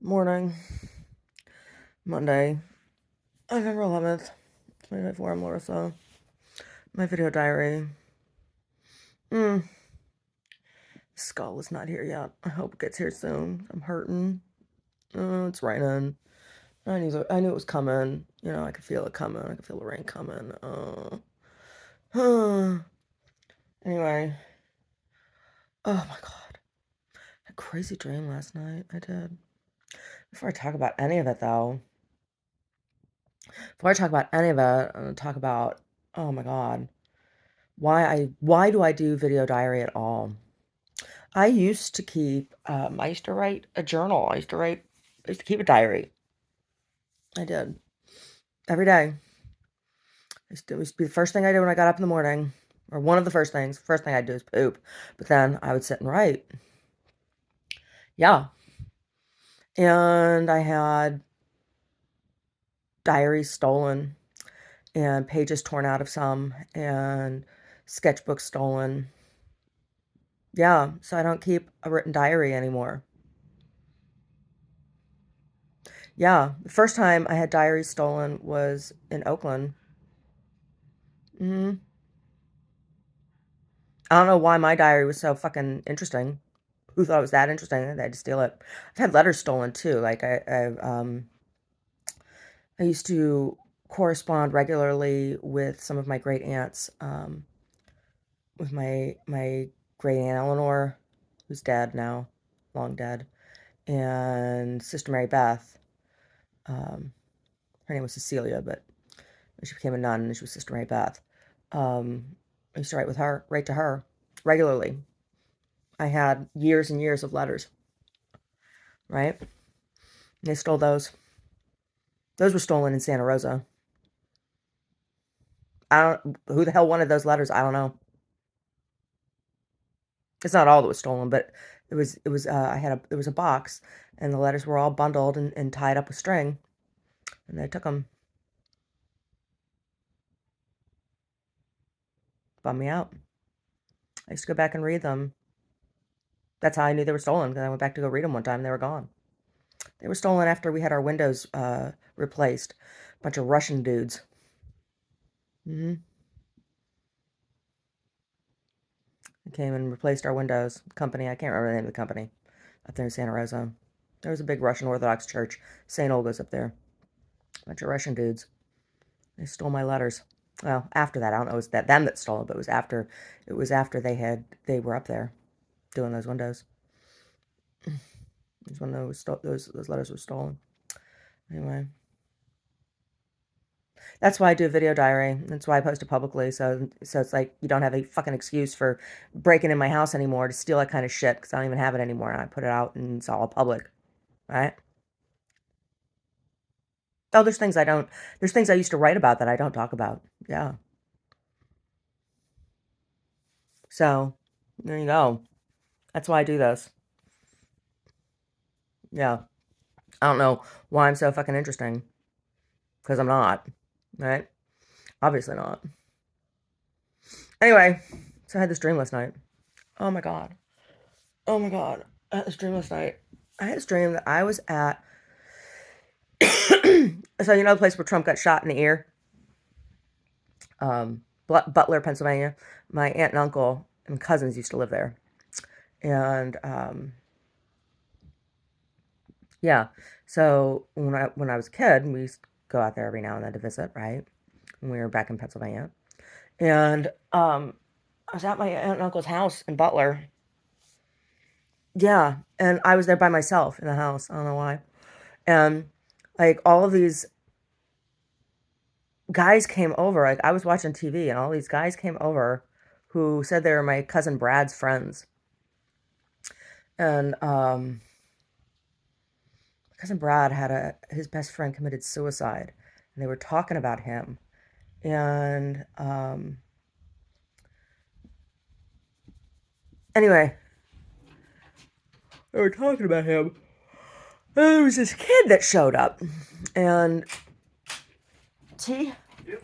Morning, Monday, November 11th, 2024. I'm Larissa. My video diary. Skull is not here yet. I hope it gets here soon. I'm hurting. It's raining. I knew it was coming. You know, I could feel it coming. I could feel the rain coming. Anyway. Oh my God. I had a crazy dream last night. I did. Before I talk about any of it, though. I'm gonna talk about, oh my God, why do I do video diary at all? I used to keep, I used to write a journal. I used to keep a diary. I did. Every day. It used to be the first thing I did when I got up in the morning, or one of the first things. First thing I'd do is poop, but then I would sit and write. Yeah. And I had diaries stolen, and pages torn out of some, and sketchbooks stolen. Yeah, so I don't keep a written diary anymore. Yeah, the first time I had diaries stolen was in Oakland. I don't know why my diary was so fucking interesting. Who thought it was that interesting that they had to steal it? I've had letters stolen too. Like I used to correspond regularly with some of my great aunts. With my great aunt Eleanor, who's dead now, long dead, and Sister Mary Beth. Her name was Cecilia, but she became a nun and she was Sister Mary Beth. I used to write to her regularly. I had years and years of letters, right? They stole those. Those were stolen in Santa Rosa. Who the hell wanted those letters? I don't know. It's not all that was stolen, but there was a box and the letters were all bundled and tied up with string, and they took them. Bummed me out. I used to go back and read them. That's how I knew they were stolen, because I went back to go read them one time and they were gone. They were stolen after we had our windows replaced. A bunch of Russian dudes. They came and replaced our windows. Company, I can't remember the name of the company, up there in Santa Rosa. There was a big Russian Orthodox church. St. Olga's up there. A bunch of Russian dudes. They stole my letters. Well, after that, I don't know, it was them that stole it, but it was after they were up there doing those windows. It was when those letters were stolen. Anyway. That's why I do a video diary. That's why I post it publicly. So it's like you don't have a fucking excuse for breaking in my house anymore to steal that kind of shit, because I don't even have it anymore, and I put it out and it's all public, right? Oh, there's things I used to write about that I don't talk about. Yeah. So there you go. That's why I do this. Yeah. I don't know why I'm so fucking interesting, because I'm not, right? Obviously not. Anyway, so I had this dream last night. Oh my God. Oh my God. I had this dream last night. I had this dream that I was at, so you know the place where Trump got shot in the ear? Butler, Pennsylvania. My aunt and uncle and cousins used to live there. And, yeah. So when I was a kid, we used to go out there every now and then to visit, right? When we were back in Pennsylvania. And, I was at my aunt and uncle's house in Butler. Yeah, and I was there by myself in the house. I don't know why. And like all of these guys came over. Like I was watching TV, and all these guys came over who said they were my cousin Brad's friends. And cousin Brad had his best friend committed suicide, and they were talking about him. And anyway, they were talking about him. And there was this kid that showed up, and tea. Yep.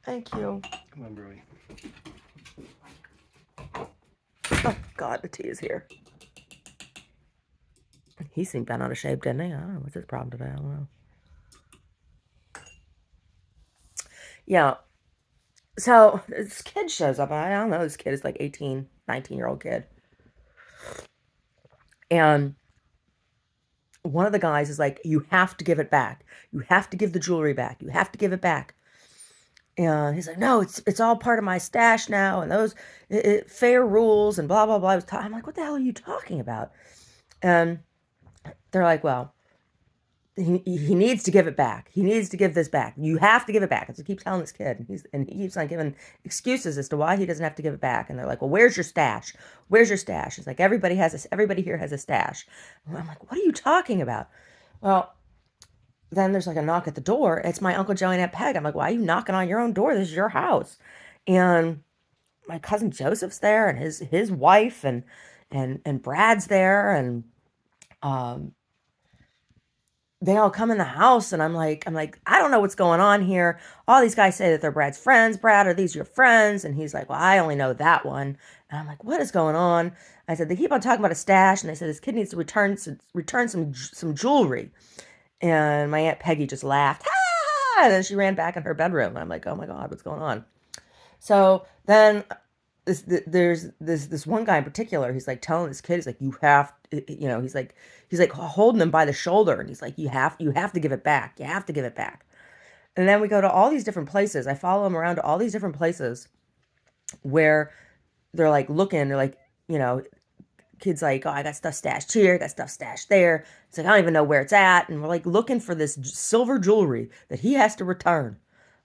Thank you. Come on, Brody. Oh God, the tea is here. He seemed bent out of shape, didn't he? I don't know. What's his problem today? I don't know. Yeah. So this kid shows up. I don't know. This kid is like 18, 19-year-old kid. And one of the guys is like, you have to give it back. You have to give the jewelry back. You have to give it back. And he's like, no, it's all part of my stash now, and those fair rules and blah blah blah. I'm like, what the hell are you talking about? And they're like, well, he needs to give it back. He needs to give this back. You have to give it back. And so keep telling this kid, and he keeps on giving excuses as to why he doesn't have to give it back. And they're like, well, where's your stash? Where's your stash? It's like everybody here has a stash. And I'm like, what are you talking about? Well, then there's like a knock at the door. It's my Uncle Joe and Aunt Peg. I'm like, why are you knocking on your own door? This is your house. And my cousin Joseph's there, and his wife, and Brad's there, and um they all come in the house, and I'm like, I don't know what's going on here. All these guys say that they're Brad's friends. Brad, are these your friends? And he's like, well, I only know that one. And I'm like, what is going on? I said, they keep on talking about a stash, and they said this kid needs to return some jewelry. And my Aunt Peggy just laughed, ha! And then she ran back in her bedroom. And I'm like, oh my God, what's going on? So then there's this one guy in particular. He's like telling this kid, he's like, you have, he's like holding him by the shoulder, and he's like, you have to give it back. You have to give it back. And then we go to all these different places. I follow him around to all these different places where they're like looking. They're like, you know, kids like, oh, I got stuff stashed here, got stuff stashed there. It's like, I don't even know where it's at. And we're like looking for this silver jewelry that he has to return.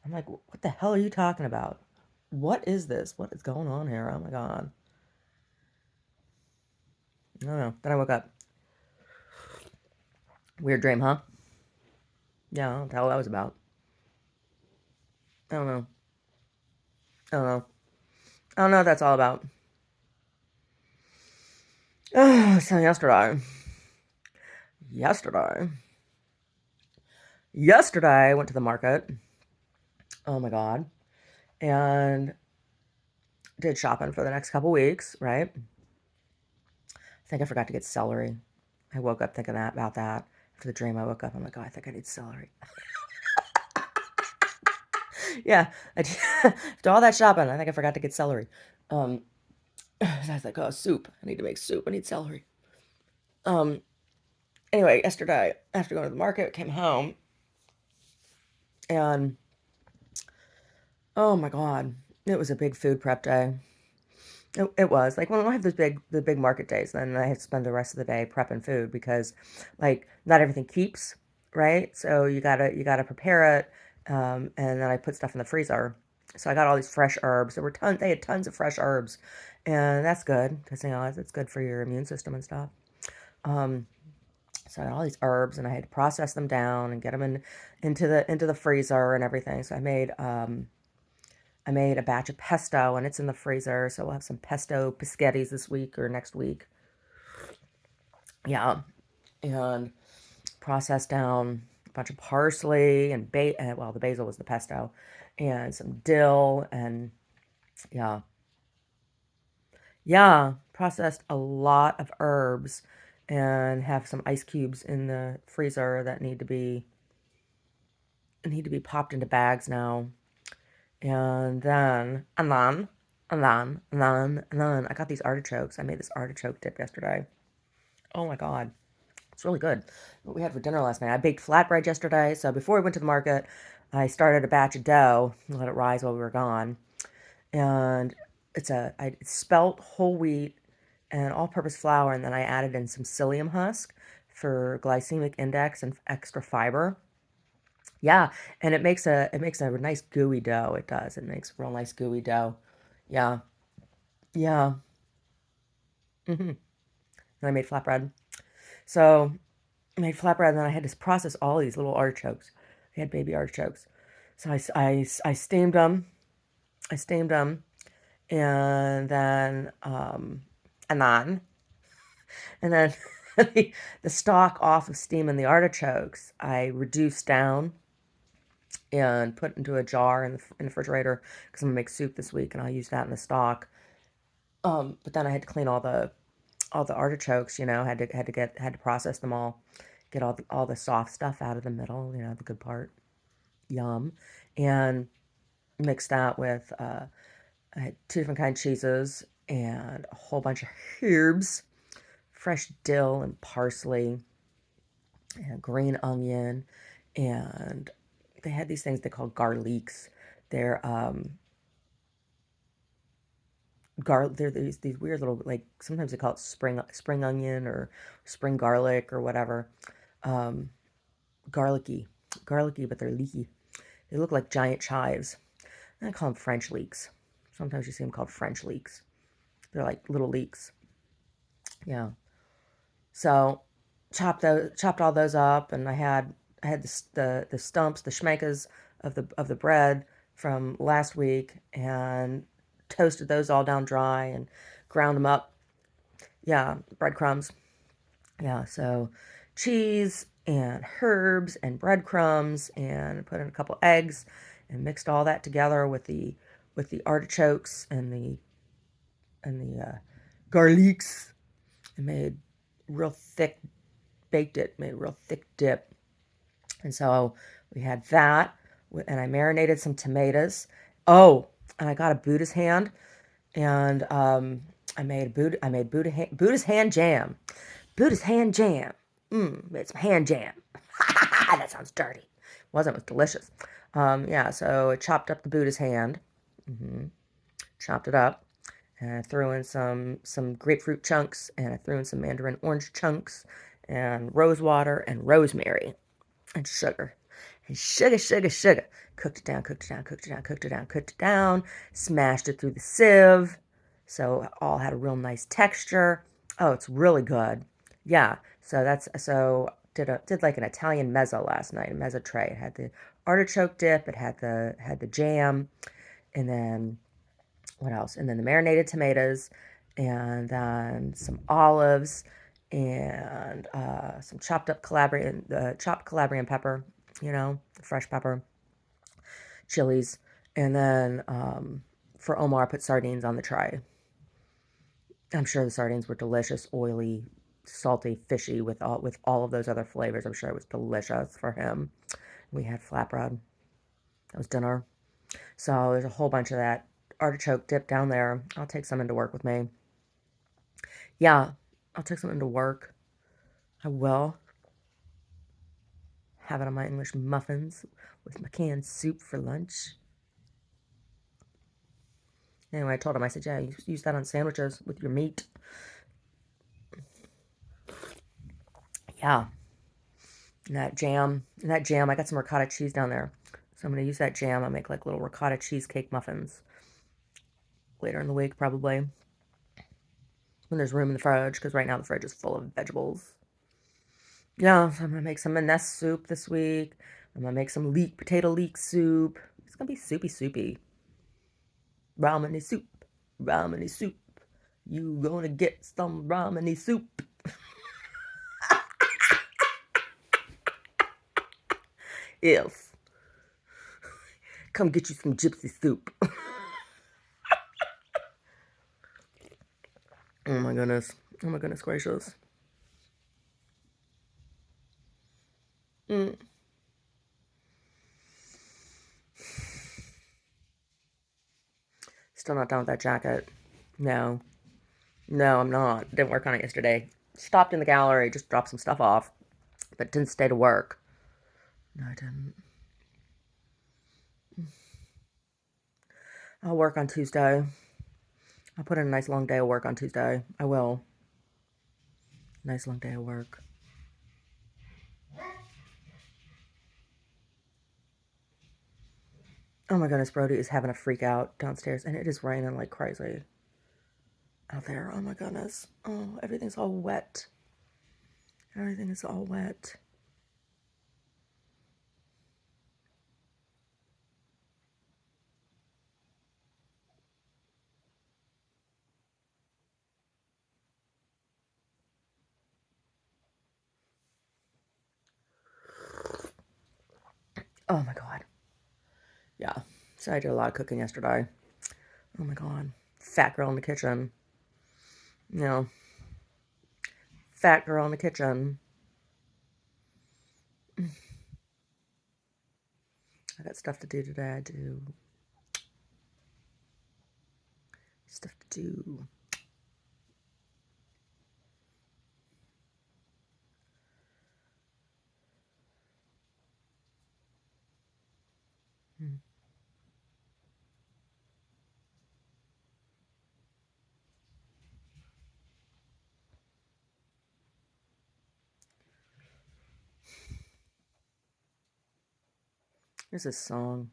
I'm like, what the hell are you talking about? What is this? What is going on here? Oh my God. I don't know. Then I woke up. Weird dream, huh? Yeah, I don't know what the hell that was about. I don't know. I don't know. I don't know what that's all about. So yesterday, I went to the market. Oh my God. And did shopping for the next couple weeks, right? I think I forgot to get celery. I woke up thinking about that. After the dream, I woke up. I'm like, oh, I think I need celery. Yeah, after all that shopping, I think I forgot to get celery. Um, so I was like, oh, soup. I need to make soup. I need celery. Um, anyway, yesterday, after going to the market, came home, and oh my God, it was a big food prep day. It was like when I have the big market days, then I have to spend the rest of the day prepping food because, like, not everything keeps, right? So you gotta prepare it, and then I put stuff in the freezer. So I got all these fresh herbs. There were tons. They had tons of fresh herbs, and that's good because it's good for your immune system and stuff. Um, so I had all these herbs, and I had to process them down and get them into the freezer and everything. So I made a batch of pesto, and it's in the freezer, so we'll have some pesto pischettis this week or next week. Yeah, and processed down a bunch of parsley and well, the basil was the pesto, and some dill, and yeah, yeah, processed a lot of herbs, and have some ice cubes in the freezer that need to be popped into bags now. And then I got these artichokes. I made this artichoke dip yesterday. Oh my God. It's really good. What we had for dinner last night. I baked flatbread yesterday. So before we went to the market, I started a batch of dough and let it rise while we were gone. And it's spelt whole wheat and all-purpose flour. And then I added in some psyllium husk for glycemic index and extra fiber. Yeah, and it makes a nice gooey dough. It does. It makes a real nice gooey dough. Yeah, yeah. And I made flatbread. So I made flatbread, and then I had to process all these little artichokes. I had baby artichokes. So I steamed them. I steamed them, and then and then and then the stock off of steaming the artichokes, I reduced down and put into a jar in the refrigerator because I'm gonna make soup this week, and I'll use that in the stock. But then I had to clean all the artichokes, had to process them all, get all the soft stuff out of the middle, the good part. Yum. And mix that with I had two different kind of cheeses and a whole bunch of herbs, fresh dill and parsley and green onion, and they had these things they call garlics. They're they're these weird little, like, sometimes they call it spring onion or spring garlic or whatever. Um, garlicky, garlicky, but they're leaky. They look like giant chives. And I call them French leeks. Sometimes you see them called French leeks. They're like little leeks. Yeah. So chopped all those up, and I had the stumps, the schmeckes of the bread from last week, and toasted those all down dry and ground them up. Yeah, breadcrumbs. Yeah, so cheese and herbs and breadcrumbs, and put in a couple eggs and mixed all that together with the artichokes and the garlics, and made a real thick dip. And so we had that, and I marinated some tomatoes. Oh, and I got a Buddha's hand, and I made Buddha's hand jam. Buddha's hand jam. Made some hand jam. That sounds dirty. Wasn't. It was delicious. Yeah, so I chopped up the Buddha's hand. hmm Chopped it up, and I threw in some grapefruit chunks, and I threw in some mandarin orange chunks, and rose water and rosemary and sugar. And sugar, sugar, sugar. Cooked it down, cooked it down, cooked it down, cooked it down, cooked it down. Smashed it through the sieve. So it all had a real nice texture. Oh, it's really good. Yeah. So did like an Italian mezzo last night, a mezzo tray. It had the artichoke dip, it had the jam, and then what else? And then the marinated tomatoes, and then some olives, and some chopped Calabrian pepper, fresh pepper, chilies, and then for Omar, I put sardines on the tray. I'm sure the sardines were delicious, oily, salty, fishy, with all of those other flavors. I'm sure it was delicious for him. We had flatbread. That was dinner. So there's a whole bunch of that artichoke dip down there. I'll take some into work with me. Yeah, I'll take some into work. I will. Have it on my English muffins with my canned soup for lunch. Anyway, I told him, I said, yeah, use that on sandwiches with your meat. Yeah. And that jam, I got some ricotta cheese down there. So I'm going to use that jam. I'll make like little ricotta cheesecake muffins later in the week, probably, when there's room in the fridge, because right now the fridge is full of vegetables. Yeah, so I'm going to make some Ines soup this week. I'm going to make some potato leek soup. It's going to be soupy, soupy. Rameny soup. Rameny soup. You gonna get some rameny soup. Yes. Come get you some gypsy soup. Oh my goodness. Oh my goodness gracious. Mm. Still not done with that jacket. No. No, I'm not. Didn't work on it yesterday. Stopped in the gallery, just dropped some stuff off, but didn't stay to work. No, I didn't. I'll work on Tuesday. I'll put in a nice long day of work on Tuesday. I will. Nice long day of work. Oh my goodness, Brody is having a freak out downstairs, and it is raining like crazy out there. Oh my goodness. Oh, everything's all wet. Everything is all wet. Oh my God. Yeah. So I did a lot of cooking yesterday. Oh my God. Fat girl in the kitchen. You know, fat girl in the kitchen. I got stuff to do today. I do. Stuff to do. Hmm. There's this song,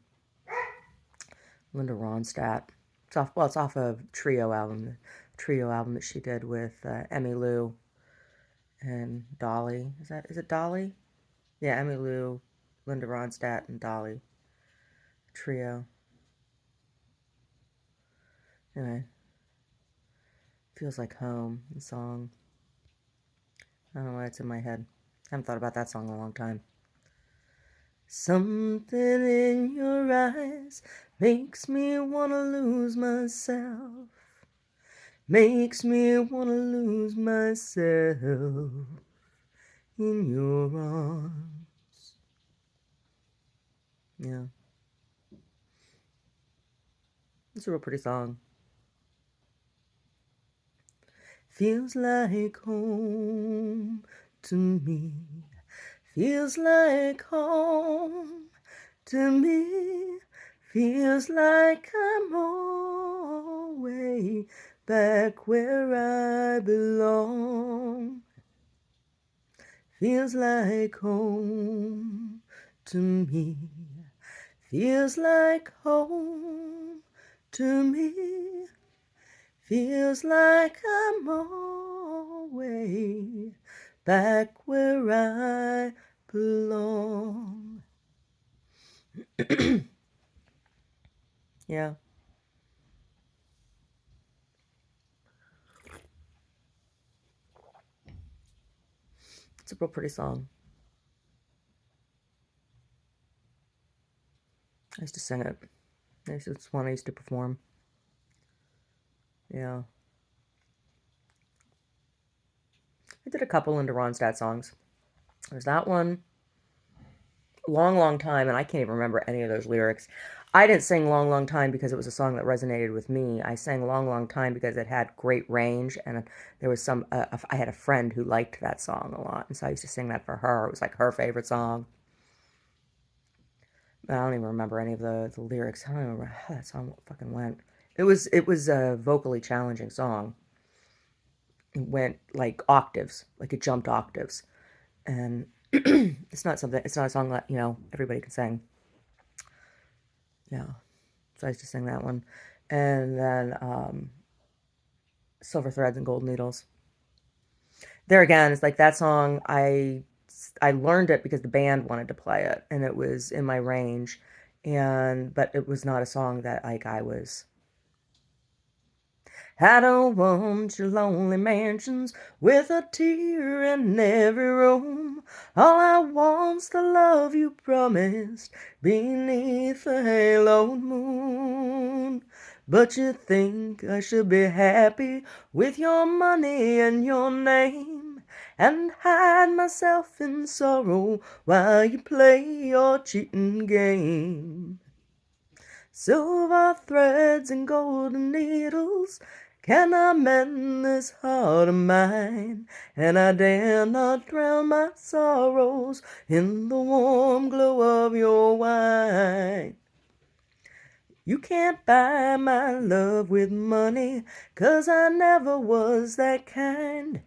Linda Ronstadt. It's off a Trio album, the Trio album that she did with Emmylou and Dolly. Is it Dolly? Yeah, Emmylou, Linda Ronstadt, and Dolly. Trio. Anyway, feels like home. The song. I don't know why it's in my head. I haven't thought about that song in a long time. Something in your eyes makes me wanna lose myself. Makes me wanna lose myself in your arms. Yeah. It's a real pretty song. Feels like home to me. Feels like home to me. Feels like I'm all way back where I belong. Feels like home to me. Feels like home to me. Feels like I'm all way back where I belong. Yeah. It's a real pretty song. I used to sing it. It's one I used to perform. Yeah. I did a couple Linda Ronstadt songs. There's that one, Long, Long Time, and I can't even remember any of those lyrics. I didn't sing Long, Long Time because it was a song that resonated with me. I sang Long, Long Time because it had great range, and there was I had a friend who liked that song a lot, and so I used to sing that for her. It was like her favorite song. I don't even remember any of the lyrics. I don't even remember how that song fucking went. It was a vocally challenging song. It went like octaves, like it jumped octaves, and it's not a song that everybody can sing. Yeah, so I used to sing that one, and then Silver Threads and Gold Needles. There again, it's like that song. I learned it because the band wanted to play it, and it was in my range, and but it was not a song that like I was. I don't want your lonely mansions with a tear in every room. All I want's the love you promised beneath the haloed moon. But you think I should be happy with your money and your name, and hide myself in sorrow while you play your cheating game. Silver threads and golden needles, can I mend this heart of mine? And I dare not drown my sorrows in the warm glow of your wine. You can't buy my love with money, 'cause I never was that kind.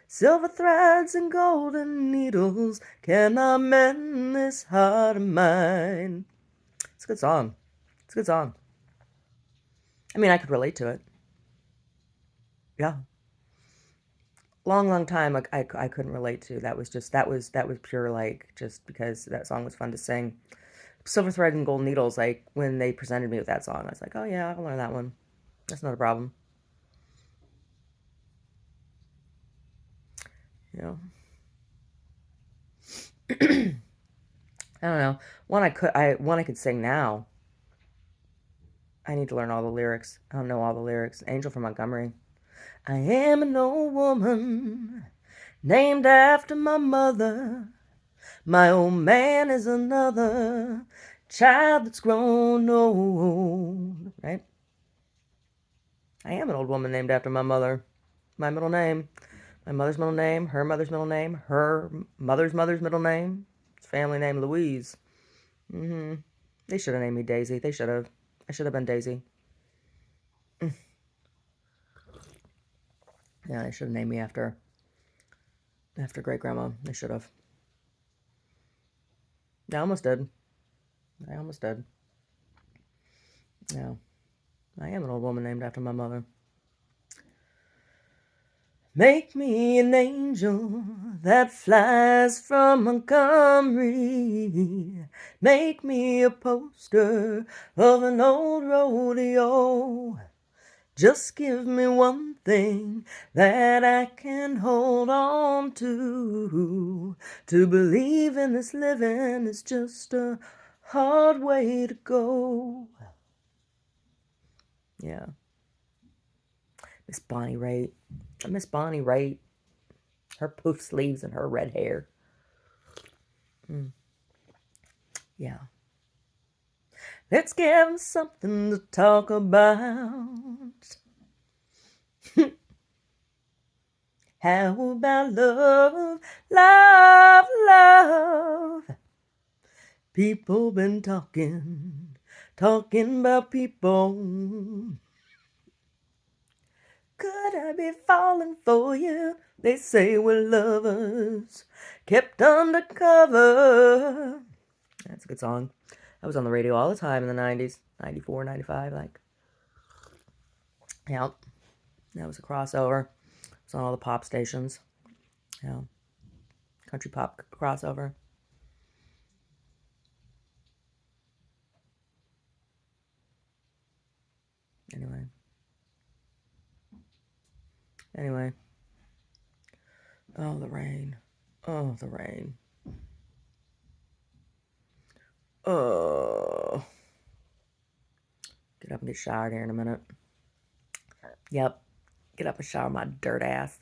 Silver threads and golden needles, can I mend this heart of mine? It's a good song. It's a good song. I mean, I could relate to it. Yeah. Long, long time I couldn't relate to. That was pure, like, just because that song was fun to sing. Silver Thread and Golden Needles, like, when they presented me with that song, I was like, oh yeah, I'll learn that one. That's not a problem. You know? I don't know. One I could sing now. I need to learn all the lyrics. I don't know all the lyrics. Angel from Montgomery. I am an old woman named after my mother. My old man is another child that's grown old. Right? I am an old woman named after my mother. My middle name. My mother's middle name. Her mother's middle name. Her mother's middle name. It's family name Louise. They should have named me Daisy. They should have. I should have been Daisy. Yeah, they should have named me after great grandma. They should have. I almost did. I almost did. Yeah. I am an old woman named after my mother. Make me an angel that flies from Montgomery. Make me a poster of an old rodeo. Just give me one thing that I can hold on to. To believe in this living is just a hard way to go. Yeah. Miss Bonnie Raitt. Miss Bonnie Raitt. Her poof sleeves and her red hair. Yeah. Let's give 'em something to talk about. How about love, love, love? People been talking about people. Could I be falling for you? They say we're lovers, kept undercover. That's a good song. That was on the radio all the time in the 90s, 94, 95, like. Yeah, that was a crossover. It was on all the pop stations. Yeah, country pop crossover. Anyway. Oh, the rain. Oh, the rain. Oh. Get up and get showered here in a minute. Yep. Get up and shower my dirt ass.